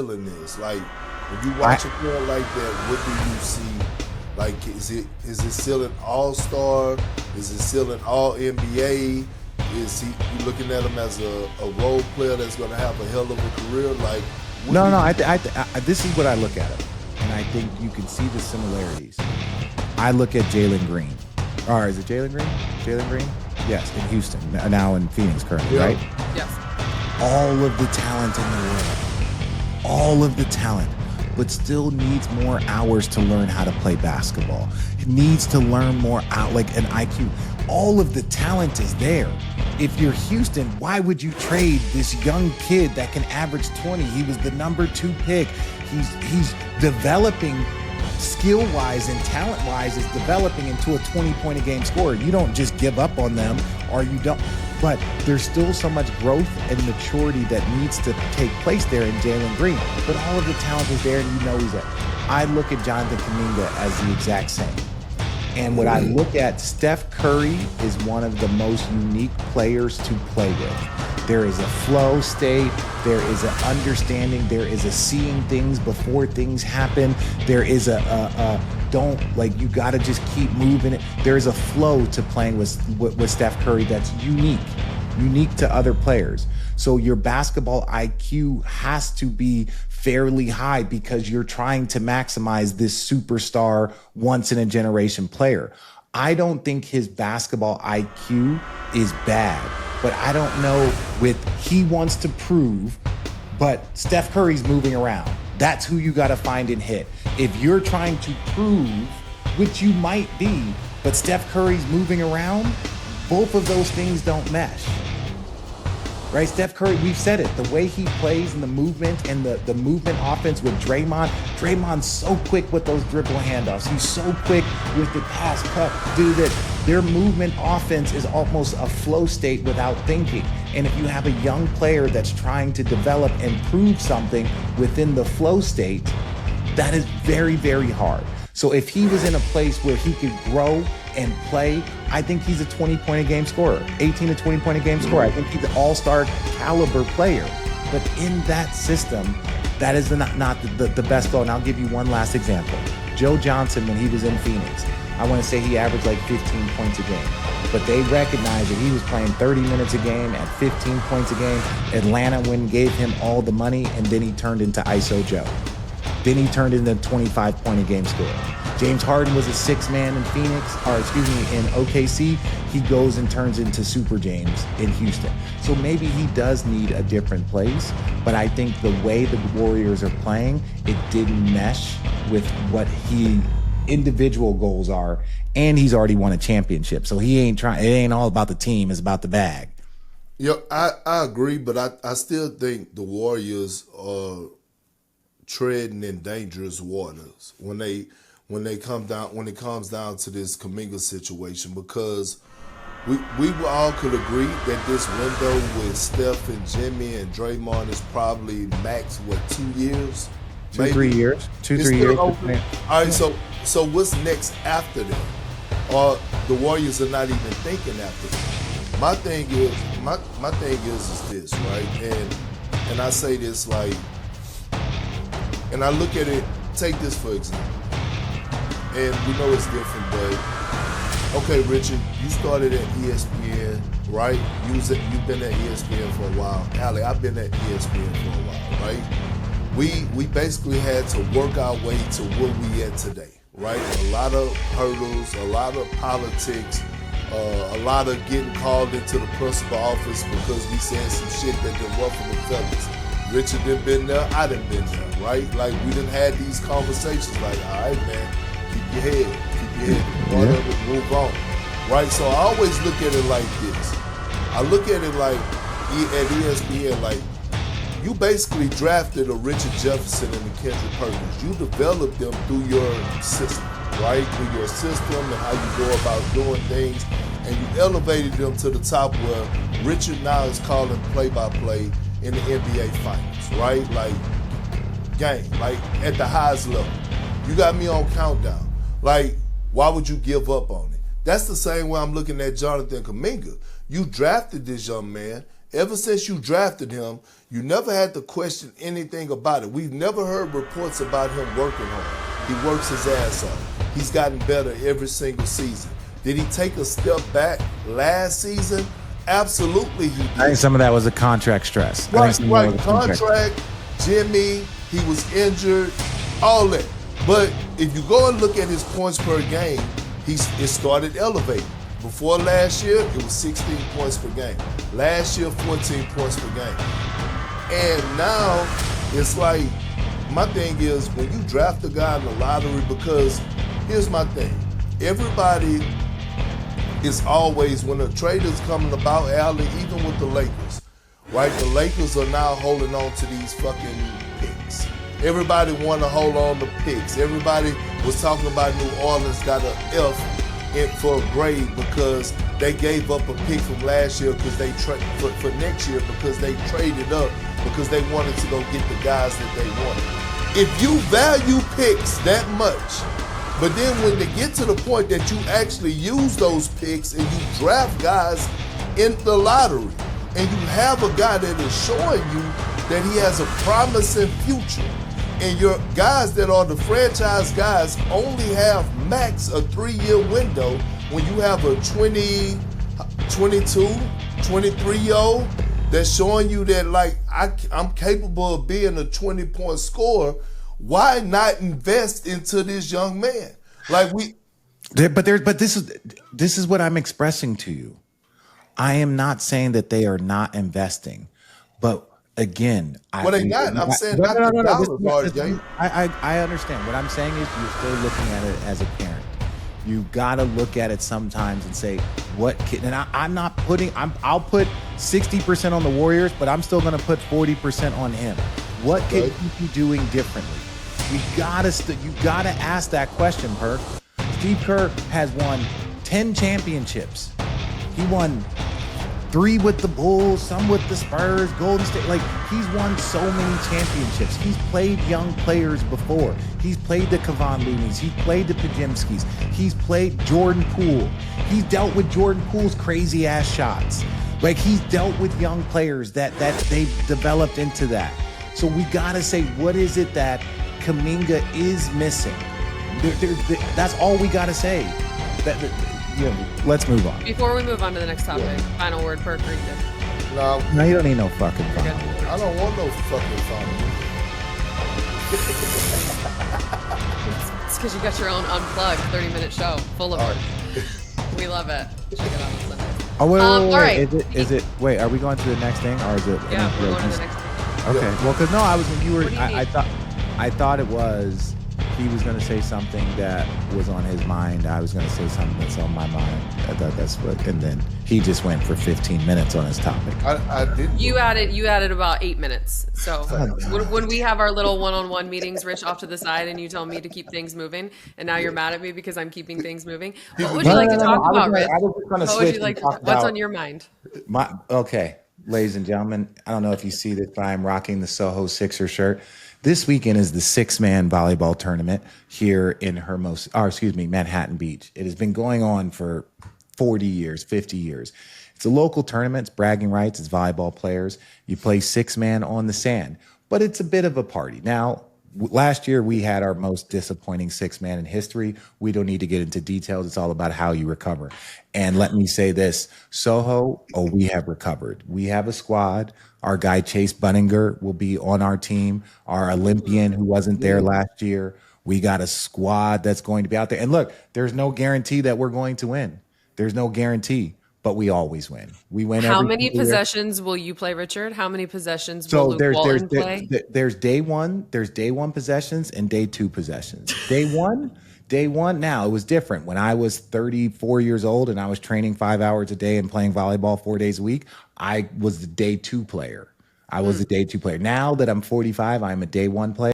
ceiling is? Like, when you watch a player like that, what do you see? Like, is it ceiling all-star? Is it ceiling all-NBA? Is he, you looking at him as a role player that's going to have a hell of a career? Like, no. This is what I look at him, and I think you can see the similarities. I look at Jalen Green. Or is it Jalen Green? Jalen Green? Yes, in Houston, now in Phoenix currently, right? Yes. All of the talent in the world. All of the talent. But still needs more hours to learn how to play basketball. He needs to learn more like an IQ. All of the talent is there. If you're Houston, why would you trade this young kid that can average 20? He was the number 2 pick. He's developing skill-wise and talent-wise, is developing into a 20-point-a-game scorer. You don't just give up on them, or you don't. But there's still so much growth and maturity that needs to take place there in Jalen Green. But all of the talent is there, and you know he's there. I look at Jonathan Kuminga as the exact same. And what I look at, Steph Curry is one of the most unique players to play with. There is a flow state, there is an understanding, there is a seeing things before things happen, there is you gotta just keep moving it. There is a flow to playing with Steph Curry that's unique to other players. So your basketball IQ has to be fairly high because you're trying to maximize this superstar once in a generation player. I don't think his basketball IQ is bad, but I don't know he wants to prove, but Steph Curry's moving around. That's who you got to find and hit. If you're trying to prove, which you might be, but Steph Curry's moving around, both of those things don't mesh. Right, Steph Curry, we've said it, the way he plays and the movement and the movement offense with Draymond's so quick with those dribble handoffs. He's so quick with the pass cut, do that. Their movement offense is almost a flow state without thinking. And if you have a young player that's trying to develop and prove something within the flow state, that is very, very hard. So if he was in a place where he could grow and play, I think he's a 20-point-a-game scorer, 18 to 20-point-a-game scorer. I think he's an all-star caliber player. But in that system, that is not the best flow. And I'll give you one last example. Joe Johnson, when he was in Phoenix, I want to say he averaged like 15 points a game. But they recognized that he was playing 30 minutes a game at 15 points a game. Atlanta went and gave him all the money, and then he turned into ISO Joe. Then he turned into a 25-point-a-game scorer. James Harden was a 6-man in in OKC. He goes and turns into Super James in Houston. So maybe he does need a different place, but I think the way the Warriors are playing, it didn't mesh with what individual goals are, and he's already won a championship. So he ain't trying. It ain't all about the team. It's about the bag. Yeah, I agree, but I still think the Warriors are treading in dangerous waters when it comes down to this Kuminga situation, because we all could agree that this window with Steph and Jimmy and Draymond is probably max 2 years, 3 years, 2-3 years. All right, so what's next after that? Or the Warriors are not even thinking after that. My thing is this, right? And I say this like. And I look at it, take this for example. And we know it's different, but okay, Richard, you started at ESPN, right? You've been at ESPN for a while. Allie, I've been at ESPN for a while, right? We basically had to work our way to where we at today, right? A lot of hurdles, a lot of politics, a lot of getting called into the principal office because we said some shit that didn't ruffle the feathers. Richard done been there, I done been there, right? Like, we done had these conversations like, all right, man, keep your head, whatever, move on, right? So I always look at it like this. I look at it like, at ESPN, like, you basically drafted a Richard Jefferson and a Kendrick Perkins. You developed them through your system, right? Through your system and how you go about doing things, and you elevated them to the top where Richard now is calling play-by-play in the NBA Finals, right? Like, game, like at the highest level. You got me on countdown. Like, why would you give up on it? That's the same way I'm looking at Jonathan Kuminga. You drafted this young man, ever since you drafted him, you never had to question anything about it. We've never heard reports about him working hard. He works his ass off. He's gotten better every single season. Did he take a step back last season? Absolutely he did. I think some of that was a contract stress. Right. Contract, Jimmy, he was injured, all that. But if you go and look at his points per game, it started elevating. Before last year, it was 16 points per game. Last year, 14 points per game. And now, it's like, my thing is, when you draft a guy in the lottery, because here's my thing. Everybody is always, when a trade is coming about, Allen, even with the Lakers, right? The Lakers are now holding on to these fucking picks. Everybody want to hold on to picks. Everybody was talking about New Orleans got an F for a grade because they gave up a pick from last year because they for next year because they traded up because they wanted to go get the guys that they wanted. If you value picks that much, but then when they get to the point that you actually use those picks and you draft guys in the lottery and you have a guy that is showing you that he has a promising future, and your guys that are the franchise guys only have max a 3-year window when you have a 20, 22, 23-year-old that's showing you that, like, I'm capable of being a 20-point scorer, why not invest into this young man? Like But this is what I'm expressing to you. I am not saying that they are not investing, but again, I'm saying not the dollars, Jay. I understand. What I'm saying is you're still looking at it as a parent. You gotta look at it sometimes and say, what kid? And I'll put 60% on the Warriors, but I'm still gonna put 40% on him. What could he be doing differently? You gotta ask that question, Perk. Steve Kerr has won 10 championships. He won 3 with the Bulls, some with the Spurs, Golden State. Like, he's won so many championships. He's played young players before. He's played the Kevon Looneys. He's played the Pajimskis. He's played Jordan Poole. He's dealt with Jordan Poole's crazy ass shots. Like, he's dealt with young players that they've developed into that. So we gotta say, what is it that Kuminga is missing? That's all we gotta say. Let's move on. Before we move on to the next topic, final word, Perk, or you good? No, you don't need no fucking final word. I don't want no fucking final word. It's because you got your own unplugged 30-minute show full of it. We love it. Check it out on Sunday. Oh, wait. All right. Is it, wait, are we going to the next thing, or is it? Yeah, we're going to the next thing. Okay, well, because no, I thought it was, he was going to say something that was on his mind. I was going to say something that's on my mind. I thought that's what, and then he just went for 15 minutes on his topic. I didn't. You added about 8 minutes. So when we have our little one-on-one meetings, Rich, off to the side, and you tell me to keep things moving, and now you're mad at me because I'm keeping things moving. What would you like to talk about, Rich? What's on your mind? Okay, ladies and gentlemen, I don't know if you see this, but I'm rocking the Soho Sixer shirt. This weekend is the 6-man volleyball tournament here in Manhattan Beach. It has been going on for 40 years, 50 years. It's a local tournament. It's bragging rights. It's volleyball players. You play 6-man on the sand, but it's a bit of a party. Now, last year we had our most disappointing 6-man in history. We don't need to get into details. It's all about how you recover. And let me say this, Soho, we have recovered. We have a squad. Our guy Chase Bunninger will be on our team. Our Olympian who wasn't there last year. We got a squad that's going to be out there. And look, there's no guarantee that we're going to win. There's no guarantee, but we always win. We win. How many possessions will you play, Richard? How many possessions will Luke Walton play? There's day one possessions and day 2 possessions. Day one. Now, it was different. When I was 34 years old and I was training 5 hours a day and playing volleyball 4 days a week, I was the day 2 player. Now that I'm 45, I'm a day 1 player.